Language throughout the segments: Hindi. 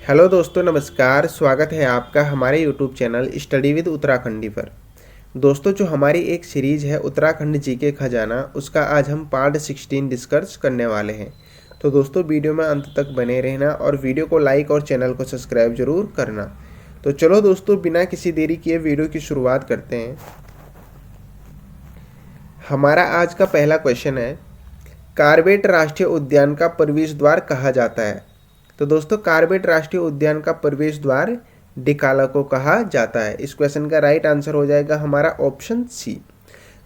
हेलो दोस्तों, नमस्कार। स्वागत है आपका हमारे YouTube channel study with Uttarakhandi पर। दोस्तों, जो हमारी एक सीरीज़ है उत्तराखंड जीके खजाना, उसका आज हम पार्ट 16 डिस्कस करने वाले हैं। तो दोस्तों, वीडियो में अंत तक बने रहना और वीडियो को लाइक और चैनल को सब्सक्राइब जरूर करना। तो चलो दोस्तों, बिना किसी देरी किए वीडियो की शुरुआत करते हैं। हमारा आज का पहला क्वेश्चन है, कार्बेट राष्ट्रीय उद्यान का प्रवेश द्वार कहा जाता है। तो दोस्तों, कार्बेट राष्ट्रीय उद्यान का प्रवेश द्वार डिकाला को कहा जाता है। इस क्वेश्चन का राइट आंसर हो जाएगा हमारा ऑप्शन सी।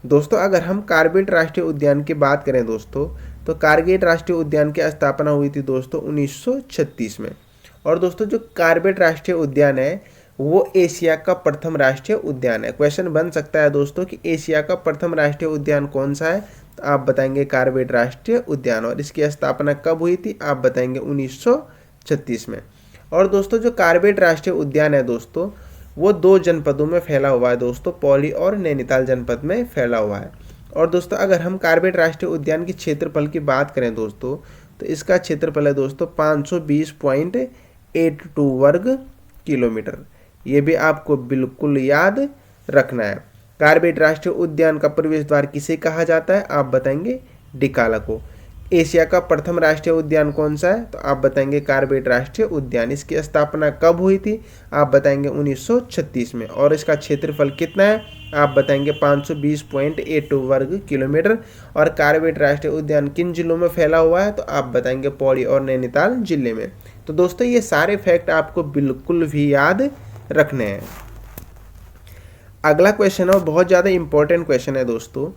दोस्तों, अगर हम कार्बेट राष्ट्रीय उद्यान की बात करें दोस्तों, तो कार्बेट राष्ट्रीय उद्यान की स्थापना हुई थी दोस्तों 1936 में। और दोस्तों, जो कार्बेट राष्ट्रीय उद्यान है वो एशिया का प्रथम राष्ट्रीय उद्यान है। क्वेश्चन बन सकता है दोस्तों कि एशिया का प्रथम राष्ट्रीय उद्यान कौन सा है, तो आप बताएंगे कार्बेट राष्ट्रीय उद्यान। और इसकी स्थापना कब हुई थी, आप बताएंगे 1936 में। और दोस्तों, जो कार्बेट राष्ट्रीय उद्यान है दोस्तों, वो 2 जनपदों में फैला हुआ है दोस्तों, पौली और नैनीताल जनपद में फैला हुआ है। और दोस्तों, अगर हम कार्बेट राष्ट्रीय उद्यान की क्षेत्रफल की बात करें दोस्तों, तो इसका क्षेत्रफल है दोस्तों 520.82 वर्ग किलोमीटर। ये भी आपको बिल्कुल याद रखना है। कार्बेट राष्ट्रीय उद्यान का प्रवेश द्वार किसे कहा जाता है, आप बताएंगे डिकाला को। एशिया का प्रथम राष्ट्रीय उद्यान कौन सा है, तो आप बताएंगे कार्बेट राष्ट्रीय उद्यान। इसकी स्थापना कब हुई थी, आप बताएंगे 1936 में। और इसका क्षेत्रफल कितना है, आप बताएंगे 520.82 वर्ग किलोमीटर। और कार्बेट राष्ट्रीय उद्यान किन जिलों में फैला हुआ है, तो आप बताएंगे पौड़ी और नैनीताल जिले में। तो दोस्तों, ये सारे फैक्ट आपको बिल्कुल भी याद रखने हैं। अगला क्वेश्चन है, बहुत ज़्यादा इंपॉर्टेंट क्वेश्चन है दोस्तों।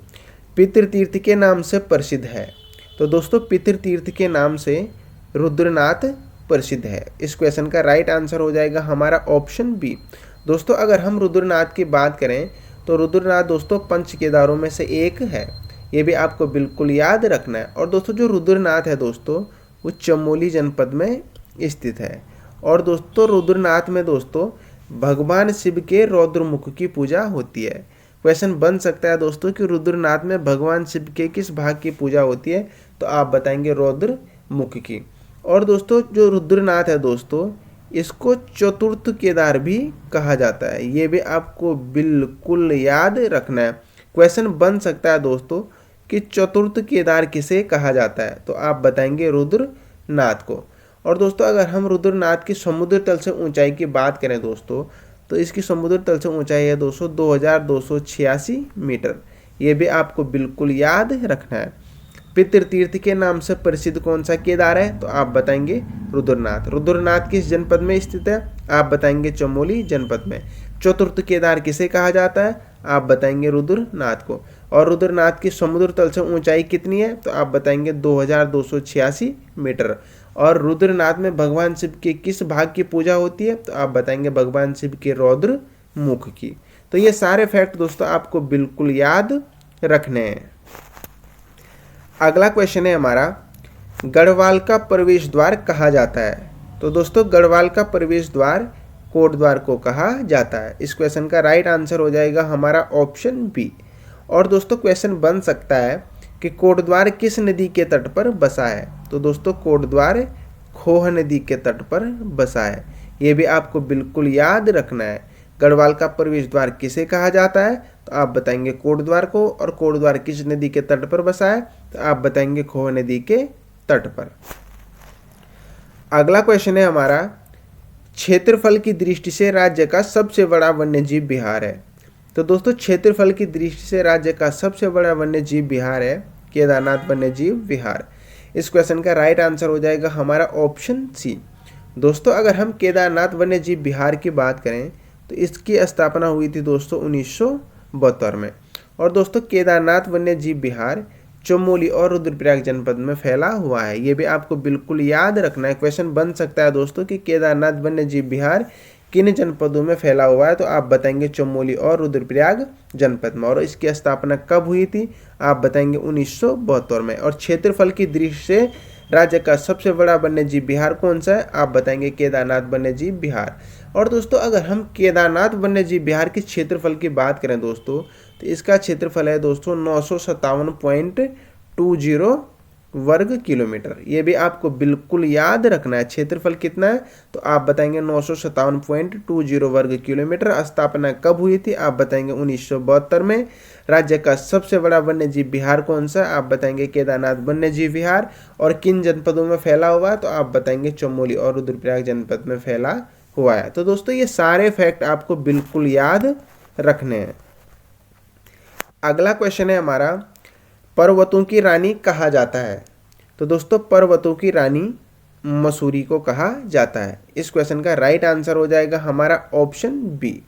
पितृतीर्थ के नाम से प्रसिद्ध है। तो दोस्तों, पितृतीर्थ के नाम से रुद्रनाथ प्रसिद्ध है। इस क्वेश्चन का राइट आंसर हो जाएगा हमारा ऑप्शन बी। दोस्तों, अगर हम रुद्रनाथ की बात करें तो रुद्रनाथ दोस्तों पंच केदारों में से एक है। ये भी आपको बिल्कुल याद रखना है। और दोस्तों, जो रुद्रनाथ है दोस्तों, वो चमोली जनपद में स्थित है। और दोस्तों, रुद्रनाथ में दोस्तों भगवान शिव के रौद्रमुख की पूजा होती है। क्वेश्चन बन सकता है दोस्तों कि रुद्रनाथ में भगवान शिव के किस भाग की पूजा होती है, तो आप बताएंगे रौद्रमुख की। और दोस्तों, जो रुद्रनाथ है दोस्तों, इसको चतुर्थ केदार भी कहा जाता है। ये भी आपको बिल्कुल याद रखना है। क्वेश्चन बन सकता है दोस्तों कि चतुर्थ केदार किसे कहा जाता है, तो आप बताएंगे रुद्रनाथ को। और दोस्तों, अगर हम रुद्रनाथ की समुद्र तल से ऊंचाई की बात करें दोस्तों, तो इसकी समुद्र तल से ऊंचाई है दोस्तों 2286 मीटर। ये भी आपको बिल्कुल याद रखना है। पितृतीर्थ के नाम से प्रसिद्ध कौन सा केदार है, तो आप बताएंगे रुद्रनाथ। रुद्रनाथ किस जनपद में स्थित है, आप बताएंगे चमोली जनपद में। चतुर्थ केदार किसे कहा जाता है, आप बताएंगे रुद्रनाथ को। और रुद्रनाथ की समुद्र तल से ऊंचाई कितनी है, तो आप बताएंगे 2286 मीटर। और रुद्रनाथ में भगवान शिव के किस भाग की पूजा होती है, तो आप बताएंगे भगवान शिव के रौद्र मुख की। तो ये सारे फैक्ट दोस्तों आपको बिल्कुल याद रखने हैं। अगला क्वेश्चन है हमारा, गढ़वाल का प्रवेश द्वार कहा जाता है। तो दोस्तों, गढ़वाल का प्रवेश द्वार कोट द्वार को कहा जाता है। इस क्वेश्चन का राइट आंसर हो जाएगा हमारा ऑप्शन बी। और दोस्तों, क्वेश्चन बन सकता है कि कोटद्वार किस नदी के तट पर बसा है। तो दोस्तों, कोटद्वार खोह नदी के तट पर बसा है। ये भी आपको बिल्कुल याद रखना है। गढ़वाल का प्रवेश द्वार किसे कहा जाता है, तो आप बताएंगे कोटद्वार को। और कोटद्वार किस नदी के तट पर बसा है, तो आप बताएंगे खोह नदी के तट पर। अगला क्वेश्चन है हमारा, क्षेत्रफल की दृष्टि से राज्य का सबसे बड़ा वन्यजीव विहार है। तो दोस्तों, क्षेत्रफल की दृष्टि से राज्य का सबसे बड़ा वन्यजीव विहार है केदारनाथ वन्यजीव विहार। इस क्वेश्चन का राइट आंसर हो जाएगा हमारा ऑप्शन सी। दोस्तों, अगर हम केदारनाथ वन्यजीव विहार की बात करें तो इसकी स्थापना हुई थी दोस्तों 1972 में। और दोस्तों, केदारनाथ वन्यजीव विहार चमोली और रुद्रप्रयाग जनपद में फैला हुआ है। ये भी आपको बिल्कुल याद रखना है। क्वेश्चन बन सकता है दोस्तों कि केदारनाथ वन्यजीव विहार किन जनपदों में फैला हुआ है, तो आप बताएंगे चमोली और रुद्रप्रयाग जनपद में। और इसकी स्थापना कब हुई थी, आप बताएंगे 1972 में। और क्षेत्रफल की दृष्टि से राज्य का सबसे बड़ा वन्यजीव विहार कौन सा है, आप बताएंगे केदारनाथ वन्यजीव विहार। और दोस्तों, अगर हम केदारनाथ वन्यजीव विहार के क्षेत्रफल की बात करें दोस्तों, तो इसका क्षेत्रफल है दोस्तों 957.20 वर्ग किलोमीटर। ये भी आपको बिल्कुल याद रखना है। क्षेत्रफल कितना है तो आप बताएंगे 957.20 वर्ग किलोमीटर। स्थापना कब हुई थी आप बताएंगे 1972 में। राज्य का सबसे बड़ा वन्यजीव विहार कौन सा आप बताएंगे केदारनाथ वन्यजीव विहार। और किन जनपदों में फैला हुआ है तो आप बताएंगे चमोली और रुद्रप्रयाग जनपद में फैला हुआ है। तो दोस्तों ये सारे फैक्ट आपको बिल्कुल याद रखने हैं। अगला क्वेश्चन है हमारा, पर्वतों की रानी कहा जाता है। तो दोस्तों पर्वतों की रानी मसूरी को कहा जाता है। इस क्वेश्चन का राइट आंसर हो जाएगा हमारा ऑप्शन बी।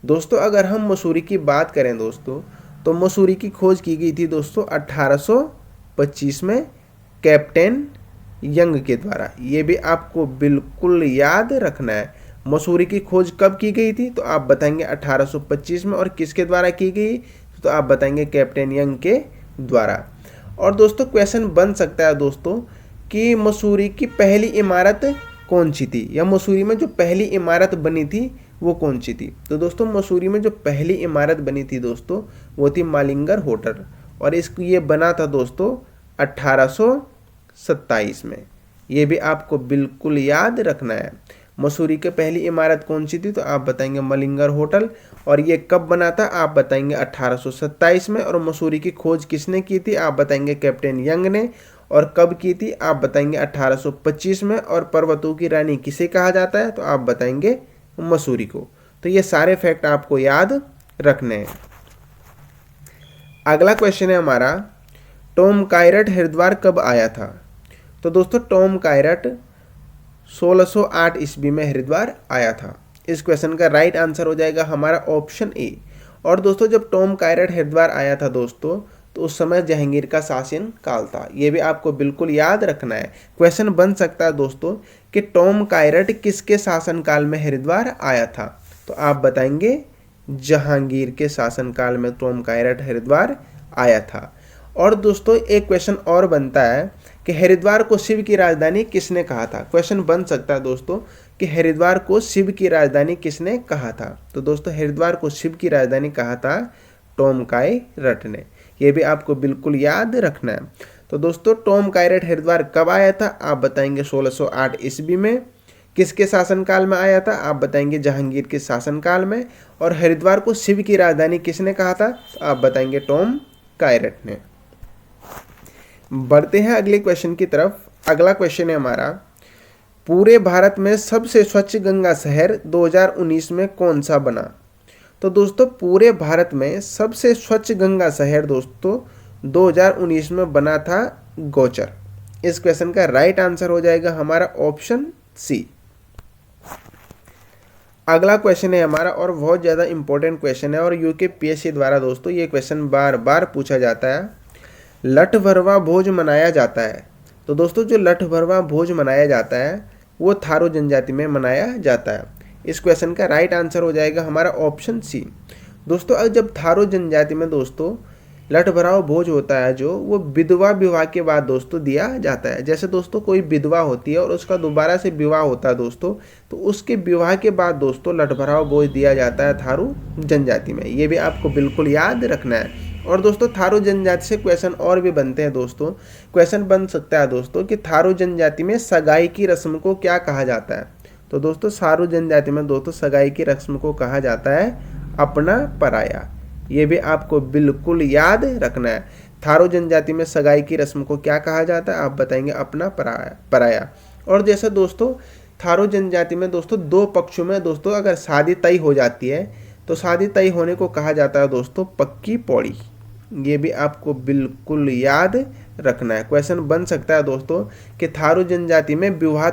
दोस्तों अगर हम मसूरी की बात करें दोस्तों तो मसूरी की खोज की गई थी दोस्तों 1825 में कैप्टन यंग के द्वारा। ये भी आपको बिल्कुल याद रखना है। मसूरी की खोज कब की गई थी तो आप बताएंगे 1825 में। और किसके द्वारा की गई तो आप बताएंगे कैप्टन यंग के द्वारा। और दोस्तों क्वेश्चन बन सकता है दोस्तों कि मसूरी की पहली इमारत कौन सी थी, या मसूरी में जो पहली इमारत बनी थी वो कौन सी थी। तो दोस्तों मसूरी में जो पहली इमारत बनी थी दोस्तों वो थी मालिंगर होटल। और इसको ये बना था दोस्तों 1827 में। ये भी आपको बिल्कुल याद रखना है। मसूरी की पहली इमारत कौन सी थी तो आप बताएंगे मलिंगर होटल। और ये कब बना था आप बताएंगे 1827 में। और मसूरी की खोज किसने की थी आप बताएंगे कैप्टन यंग ने। और कब की थी आप बताएंगे 1825 में। और पर्वतों की रानी किसे कहा जाता है तो आप बताएंगे मसूरी को। तो ये सारे फैक्ट आपको याद रखने हैं। अगला क्वेश्चन है हमारा, टॉम कायरट हरिद्वार कब आया था। तो दोस्तों टॉम कायरट 1608 ईस्वी में हरिद्वार आया था। इस क्वेश्चन का राइट आंसर हो जाएगा हमारा ऑप्शन ए। और दोस्तों जब टॉम कायरट हरिद्वार आया था दोस्तों तो उस समय जहांगीर का शासन काल था। ये भी आपको बिल्कुल याद रखना है। क्वेश्चन बन सकता है दोस्तों कि टॉम कायरट किसके शासन काल में हरिद्वार आया था तो आप बताएंगे जहांगीर के शासन काल में टॉम कायरट हरिद्वार आया था। और दोस्तों एक क्वेश्चन और बनता है कि हरिद्वार को शिव की राजधानी किसने कहा था। क्वेश्चन बन सकता है दोस्तों कि हरिद्वार को शिव की राजधानी किसने कहा था। तो दोस्तों हरिद्वार को शिव की राजधानी कहा था टॉम कायरट ने। यह भी आपको बिल्कुल याद रखना है। तो दोस्तों टॉम कायरट हरिद्वार कब आया था आप बताएंगे 1608 ईस्वी में। किसके शासनकाल में आया था आप बताएंगे जहांगीर के शासनकाल में। और हरिद्वार को शिव की राजधानी किसने कहा था तो आप बताएंगे टॉम कायरट ने। बढ़ते हैं अगले क्वेश्चन की तरफ। अगला क्वेश्चन है हमारा, पूरे भारत में सबसे स्वच्छ गंगा शहर 2019 में कौन सा बना। तो दोस्तों पूरे भारत में सबसे स्वच्छ गंगा शहर दोस्तों 2019 में बना था गौचर। इस क्वेश्चन का राइट आंसर हो जाएगा हमारा ऑप्शन सी। अगला क्वेश्चन है हमारा और बहुत ज़्यादा इंपॉर्टेंट क्वेश्चन है और यूकेपीएससी द्वारा दोस्तों ये क्वेश्चन बार बार पूछा जाता है। लठभरवा भोज मनाया जाता है। तो दोस्तों जो लठभरवा भोज मनाया जाता है वो थारू जनजाति में मनाया जाता है। इस क्वेश्चन का राइट आंसर हो जाएगा हमारा ऑप्शन सी। दोस्तों अब जब थारू जनजाति में दोस्तों लठभराव भोज होता है जो वो विधवा विवाह के बाद दोस्तों दिया जाता है। जैसे दोस्तों कोई विधवा होती है और उसका दोबारा से विवाह होता है दोस्तों तो उसके विवाह के बाद दोस्तों लठभराव भोज दिया जाता है थारू जनजाति में। ये भी आपको बिल्कुल याद रखना है। और दोस्तों थारू जनजाति से क्वेश्चन और भी बनते हैं दोस्तों। क्वेश्चन बन सकता है दोस्तों कि थारू जनजाति में सगाई की रस्म को क्या कहा जाता है। तो दोस्तों थारू जनजाति में दोस्तों सगाई की रस्म को कहा जाता है अपना पराया। ये भी आपको बिल्कुल याद रखना है। थारू जनजाति में सगाई की रस्म को क्या कहा जाता है आप बताएंगे अपना पराया। और जैसे दोस्तों थारू जनजाति में दोस्तों दो पक्षों में दोस्तों अगर शादी तय हो जाती है तो शादी तय होने को कहा जाता है दोस्तों पक्की पौड़ी। ये भी आपको बिल्कुल याद रखना है। क्वेश्चन बन सकता है दोस्तों कि थारू जनजाति में विवाह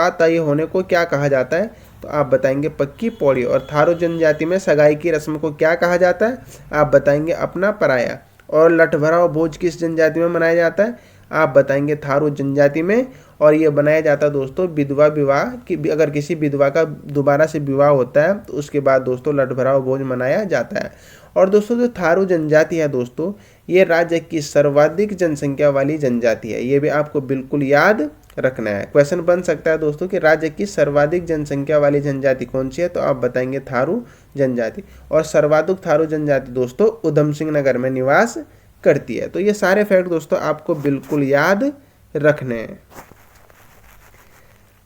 तय होने को क्या कहा जाता है तो आप बताएंगे पक्की पौड़ी। और थारू जनजाति में सगाई की रस्म को क्या कहा जाता है आप बताएंगे अपना पराया। और लठभराव भोज किस जनजाति में मनाया जाता है आप बताएंगे थारू जनजाति में। और ये बनाया जाता है दोस्तों विधवा विवाह की, अगर किसी विधवा का दोबारा से विवाह होता है तो उसके बाद दोस्तों लठभराव भोज मनाया जाता है। और दोस्तों जो थारू जनजाति है दोस्तों ये राज्य की सर्वाधिक जनसंख्या वाली जनजाति है। ये भी आपको बिल्कुल याद रखना है। क्वेश्चन बन सकता है दोस्तों कि राज्य की सर्वाधिक जनसंख्या वाली जनजाति कौन सी है तो आप बताएंगे थारू जनजाति। और सर्वाधिक थारू जनजाति दोस्तों उधम सिंह नगर में निवास करती है। तो ये सारे फैक्ट दोस्तों आपको बिल्कुल याद रखने हैं।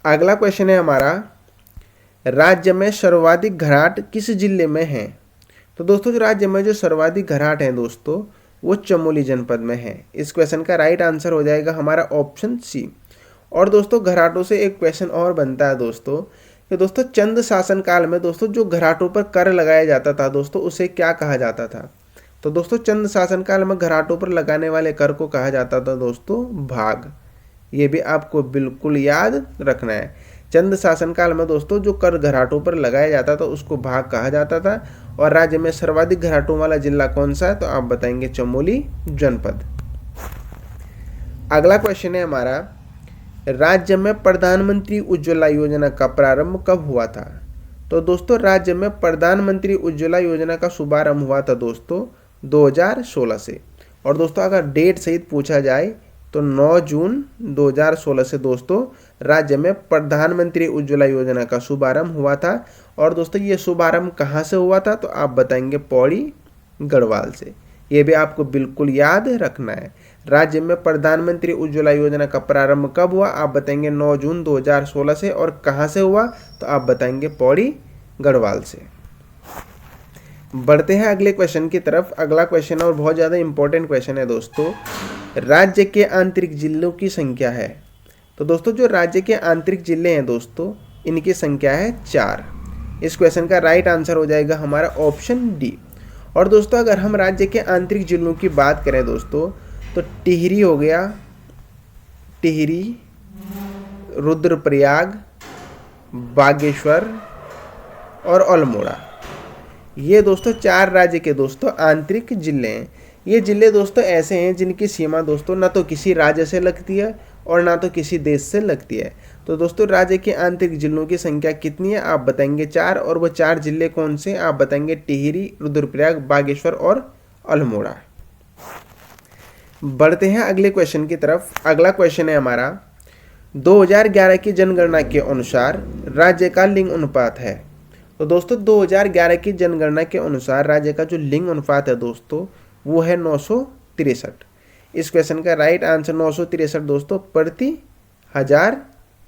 अगला क्वेश्चन है हमारा, राज्य में सर्वाधिक घराट किस जिले में है? तो दोस्तों जो राज्य में जो सर्वाधिक घराट हैं दोस्तों वो चमोली जनपद में है। इस क्वेश्चन का राइट आंसर हो जाएगा हमारा ऑप्शन सी। और दोस्तों घराटों से एक क्वेश्चन और बनता है दोस्तों कि दोस्तों चंद शासन काल में दोस्तों जो घराटों पर कर लगाया जाता था दोस्तों उसे क्या कहा जाता था? तो दोस्तों चंद शासन काल में घराटों पर लगाने वाले कर को कहा जाता था दोस्तों भाग। ये भी आपको बिल्कुल याद रखना है। चंद शासन काल में दोस्तों जो कर घराटों पर लगाया जाता था उसको भाग कहा जाता था। और राज्य में सर्वाधिक घराटों वाला जिला कौन सा है? तो आप बताएंगे चमोली जनपद। अगला क्वेश्चन है हमारा, राज्य में प्रधानमंत्री उज्ज्वला योजना का प्रारंभ कब हुआ था? तो दोस्तों राज्य में प्रधानमंत्री उज्ज्वला योजना का शुभारंभ हुआ था दोस्तों 2016 से। और दोस्तों अगर डेट सहित पूछा जाए तो 9 जून 2016 से दोस्तों राज्य में प्रधानमंत्री उज्ज्वला योजना का शुभारंभ हुआ था। और दोस्तों ये शुभारंभ कहाँ से हुआ था? तो आप बताएंगे पौड़ी गढ़वाल से। ये भी आपको बिल्कुल याद रखना है। राज्य में प्रधानमंत्री उज्ज्वला योजना का प्रारंभ कब हुआ? आप बताएंगे 9 जून 2016 से। और कहाँ से हुआ? तो आप बताएंगे पौड़ी गढ़वाल से। बढ़ते हैं अगले क्वेश्चन की तरफ। अगला क्वेश्चन और बहुत ज़्यादा इंपॉर्टेंट क्वेश्चन है दोस्तों, राज्य के आंतरिक जिलों की संख्या है। तो दोस्तों जो राज्य के आंतरिक जिले हैं दोस्तों इनकी संख्या है 4। इस क्वेश्चन का राइट आंसर हो जाएगा हमारा ऑप्शन डी। और दोस्तों अगर हम राज्य के आंतरिक जिलों की बात करें दोस्तों तो टिहरी हो गया, टिहरी, रुद्रप्रयाग, बागेश्वर और अल्मोड़ा, ये दोस्तों 4 राज्य के दोस्तों आंतरिक जिले हैं। ये जिले दोस्तों ऐसे हैं जिनकी सीमा दोस्तों ना तो किसी राज्य से लगती है और ना तो किसी देश से लगती है। तो दोस्तों राज्य के आंतरिक जिलों की संख्या कितनी है? आप बताएंगे 4। और वो 4 जिले कौन से? आप बताएंगे टिहरी, रुद्रप्रयाग, बागेश्वर और अल्मोड़ा। बढ़ते हैं अगले क्वेश्चन की तरफ। अगला क्वेश्चन है हमारा, 2011 की जनगणना के अनुसार राज्य का लिंग अनुपात है। तो दोस्तों 2011 की जनगणना के अनुसार राज्य का जो लिंग अनुपात है दोस्तों वो है 963। इस क्वेश्चन का राइट आंसर 963 दोस्तों प्रति 1000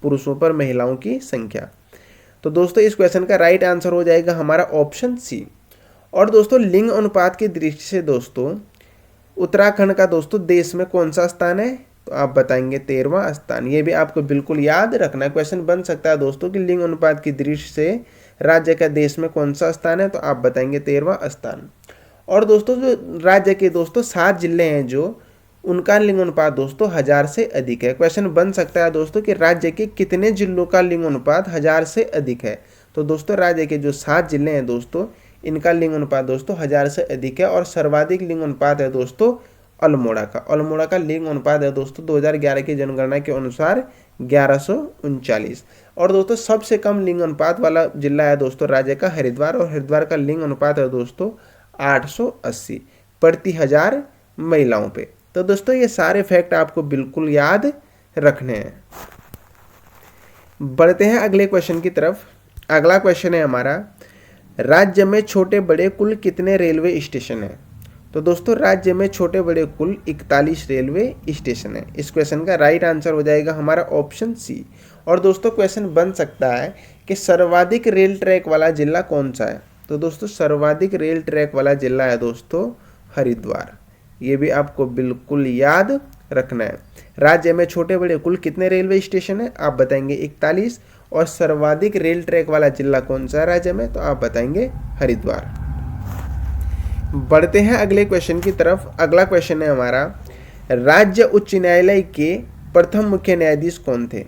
पुरुषों पर महिलाओं की संख्या। तो दोस्तों इस क्वेश्चन का राइट आंसर हो जाएगा हमारा ऑप्शन सी। और दोस्तों लिंग अनुपात की दृष्टि से दोस्तों उत्तराखंड का दोस्तों देश में कौन सा स्थान है? तो आप बताएंगे 13वां स्थान। ये भी आपको बिल्कुल याद रखना है। क्वेश्चन बन सकता है दोस्तों कि लिंग अनुपात की दृष्टि से राज्य का देश में कौन सा स्थान है? तो आप बताएंगे 13वां स्थान। और दोस्तों जो राज्य के दोस्तों 7 जिले हैं जो उनका लिंग अनुपात दोस्तों 1000 से अधिक है। क्वेश्चन बन सकता है दोस्तों कि राज्य के कितने जिलों का लिंग अनुपात 1000 से अधिक है? तो दोस्तों राज्य के जो 7 जिले हैं दोस्तों इनका लिंग अनुपात दोस्तों 1000 से अधिक है। और सर्वाधिक लिंग अनुपात है दोस्तों अल्मोड़ा का। अल्मोड़ा का लिंग अनुपात है दोस्तों 2011 की जनगणना के अनुसार 1139। और दोस्तों सबसे कम लिंग अनुपात वाला जिला है दोस्तों राज्य का हरिद्वार। और हरिद्वार का लिंग अनुपात है दोस्तों 880 प्रति 1000 महिलाओं पे। तो दोस्तों ये सारे फैक्ट आपको बिल्कुल याद रखने हैं। बढ़ते हैं अगले क्वेश्चन की तरफ। अगला क्वेश्चन है हमारा, राज्य में छोटे बड़े कुल कितने रेलवे स्टेशन हैं? तो दोस्तों राज्य में छोटे बड़े कुल 41 रेलवे स्टेशन है। इस क्वेश्चन का राइट आंसर हो जाएगा हमारा ऑप्शन सी। और दोस्तों क्वेश्चन बन सकता है कि सर्वाधिक रेल ट्रैक वाला जिला कौन सा है? तो दोस्तों सर्वाधिक रेल ट्रैक वाला जिला है दोस्तों हरिद्वार। ये भी आपको बिल्कुल याद रखना है। राज्य में छोटे बड़े कुल कितने रेलवे स्टेशन है? आप बताएंगे 41। और सर्वाधिक रेल ट्रैक वाला जिला कौन सा है राज्य में? तो आप बताएंगे हरिद्वार। बढ़ते हैं अगले क्वेश्चन की तरफ। अगला क्वेश्चन है हमारा, राज्य उच्च न्यायालय के प्रथम मुख्य न्यायाधीश कौन थे?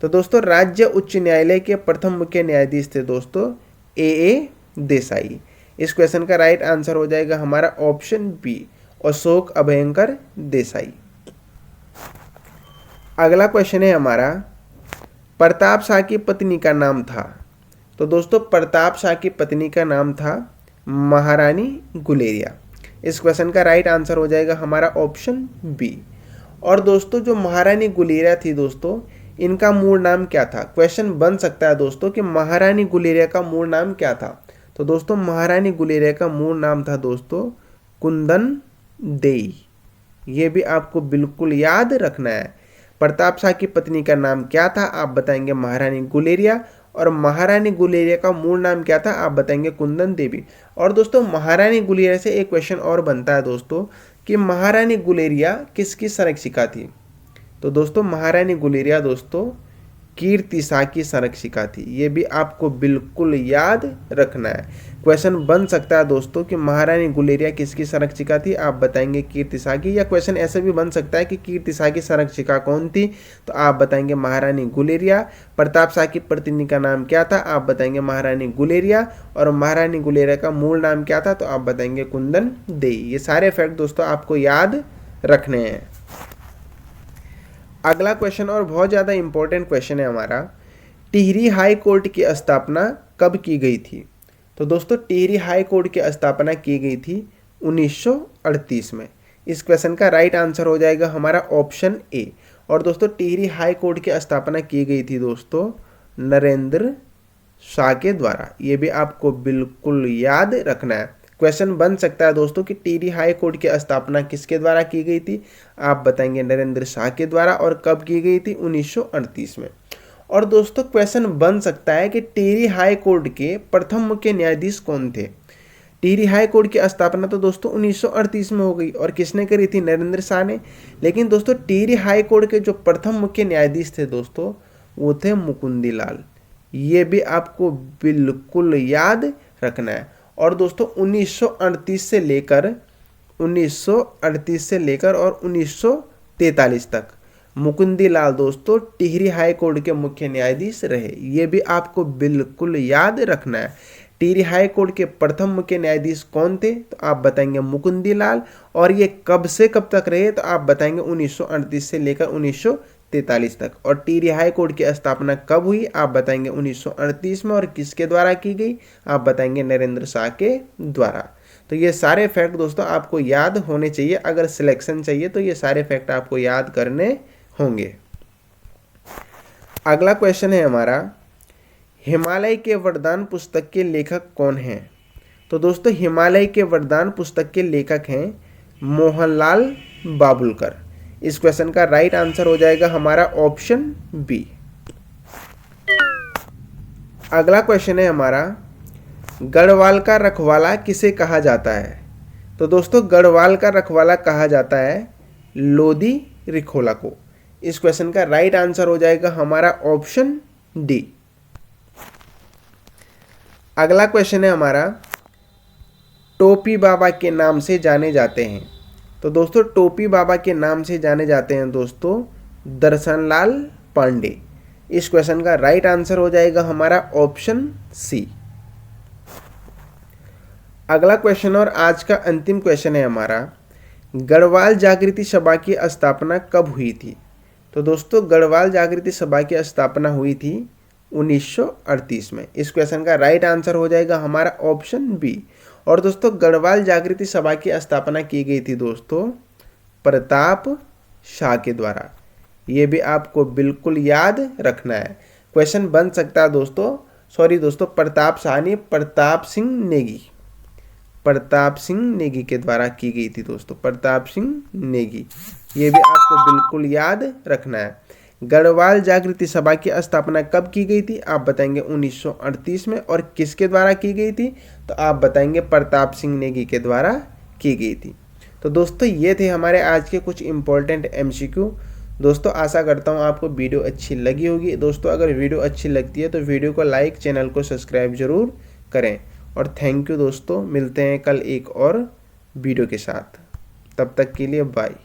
तो दोस्तों राज्य उच्च न्यायालय के प्रथम मुख्य न्यायाधीश थे दोस्तों ए देसाई। इस क्वेश्चन का राइट आंसर हो जाएगा हमारा ऑप्शन बी, अशोक अभयंकर देसाई। अगला क्वेश्चन है हमारा, प्रताप शाह की पत्नी का नाम था। तो दोस्तों प्रताप शाह की पत्नी का नाम था महारानी गुलेरिया। इस क्वेश्चन का राइट आंसर हो जाएगा हमारा ऑप्शन बी। और दोस्तों जो महारानी गुलेरिया थी दोस्तों इनका मूल नाम क्या था? क्वेश्चन बन सकता है दोस्तों कि महारानी गुलेरिया का मूल नाम क्या था? तो दोस्तों महारानी गुलेरिया का मूल नाम था दोस्तों कुंदन देई, ये भी आपको बिल्कुल याद रखना है। प्रताप शाह की पत्नी का नाम क्या था? आप बताएंगे महारानी गुलेरिया। और महारानी गुलेरिया का मूल नाम क्या था? आप बताएंगे कुंदन देवी। और दोस्तों महारानी गुलेरिया से एक क्वेश्चन और बनता है दोस्तों कि महारानी गुलेरिया किसकी संरक्षिका थी? तो दोस्तों महारानी गुलेरिया दोस्तों कीर्ति शाह की संरक्षिका थी, ये भी आपको बिल्कुल याद रखना है। क्वेश्चन बन सकता है दोस्तों कि महारानी गुलेरिया किसकी संरक्षिका थी? आप बताएंगे कीर्ति शाह की। या क्वेश्चन ऐसा भी बन सकता है कि कीर्ति शाह की संरक्षिका कौन थी? तो आप बताएंगे महारानी गुलेरिया। प्रताप शाह की पत्नी का नाम क्या था? आप बताएंगे महारानी गुलेरिया। और महारानी गुलेरिया का मूल नाम क्या था? तो आप बताएंगे कुंदन देई। ये सारे फैक्ट दोस्तों आपको याद रखने हैं। अगला क्वेश्चन और बहुत ज़्यादा इंपॉर्टेंट क्वेश्चन है हमारा, टिहरी हाई कोर्ट की स्थापना कब की गई थी? तो दोस्तों टिहरी हाई कोर्ट की स्थापना की गई थी 1938 में। इस क्वेश्चन का राइट आंसर हो जाएगा हमारा ऑप्शन ए। और दोस्तों टिहरी हाई कोर्ट की स्थापना की गई थी दोस्तों नरेंद्र शाह के द्वारा, ये भी आपको बिल्कुल याद रखना है। क्वेश्चन बन सकता है दोस्तों कि टिहरी हाई कोर्ट की स्थापना किसके द्वारा की गई थी? आप बताएंगे नरेंद्र शाह के द्वारा। और कब की गई थी? 1938 में। और दोस्तों क्वेश्चन बन सकता है कि टिहरी हाई कोर्ट के प्रथम मुख्य न्यायाधीश कौन थे? टिहरी हाई कोर्ट की स्थापना तो दोस्तों 1938 में हो गई और किसने करी थी? नरेंद्र शाह ने। लेकिन दोस्तों टिहरी हाई कोर्ट के जो प्रथम मुख्य न्यायाधीश थे दोस्तों वो थे मुकुंदी लाल, ये भी आपको बिल्कुल याद रखना है। और दोस्तों 1938 से लेकर और 1943 तक मुकुंदी लाल दोस्तों टिहरी हाई कोर्ट के मुख्य न्यायाधीश रहे, ये भी आपको बिल्कुल याद रखना है। टिहरी हाई कोर्ट के प्रथम मुख्य न्यायाधीश कौन थे? तो आप बताएंगे मुकुंदी लाल। और ये कब से कब तक रहे? तो आप बताएंगे 1938 से लेकर 1943 तक। और टिहरी हाई कोर्ट की स्थापना कब हुई? आप बताएंगे 1938 में। और किसके द्वारा की गई? आप बताएंगे नरेंद्र शाह के द्वारा। तो ये सारे फैक्ट दोस्तों आपको याद होने चाहिए। अगर सिलेक्शन चाहिए तो ये सारे फैक्ट आपको याद करने होंगे। अगला क्वेश्चन है हमारा, हिमालय के वरदान पुस्तक के लेखक कौन हैं? तो दोस्तों हिमालय के वरदान पुस्तक के लेखक हैं मोहनलाल बाबुलकर। इस क्वेश्चन का राइट आंसर हो जाएगा हमारा ऑप्शन बी। अगला क्वेश्चन है हमारा, गढ़वाल का रखवाला किसे कहा जाता है? तो दोस्तों गढ़वाल का रखवाला कहा जाता है लोधी रिखोला को। इस क्वेश्चन का राइट आंसर हो जाएगा हमारा ऑप्शन डी। अगला क्वेश्चन है हमारा, टोपी बाबा के नाम से जाने जाते हैं। तो दोस्तों टोपी बाबा के नाम से जाने जाते हैं दोस्तों दर्शनलाल पांडे। इस क्वेश्चन का राइट आंसर हो जाएगा हमारा ऑप्शन सी। अगला क्वेश्चन और आज का अंतिम क्वेश्चन है हमारा, गढ़वाल जागृति सभा की स्थापना कब हुई थी? तो दोस्तों गढ़वाल जागृति सभा की स्थापना हुई थी 1938 में। इस क्वेश्चन का राइट आंसर हो जाएगा हमारा ऑप्शन बी। और दोस्तों गढ़वाल जागृति सभा की स्थापना की गई थी दोस्तों प्रताप शाह के द्वारा, ये भी आपको बिल्कुल याद रखना है। क्वेश्चन बन सकता है दोस्तों, प्रताप शाह नहीं, प्रताप सिंह नेगी के द्वारा की गई थी दोस्तों, प्रताप सिंह नेगी, ये भी आपको बिल्कुल याद रखना है। गढ़वाल जागृति सभा की स्थापना कब की गई थी? आप बताएंगे 1938 में। और किसके द्वारा की गई थी? तो आप बताएंगे प्रताप सिंह नेगी के द्वारा की गई थी। तो दोस्तों ये थे हमारे आज के कुछ इंपॉर्टेंट MCQ। दोस्तों आशा करता हूँ आपको वीडियो अच्छी लगी होगी। दोस्तों अगर वीडियो अच्छी लगती है तो वीडियो को लाइक, चैनल को सब्सक्राइब जरूर करें। और थैंक यू दोस्तों, मिलते हैं कल एक और वीडियो के साथ। तब तक के लिए बाय।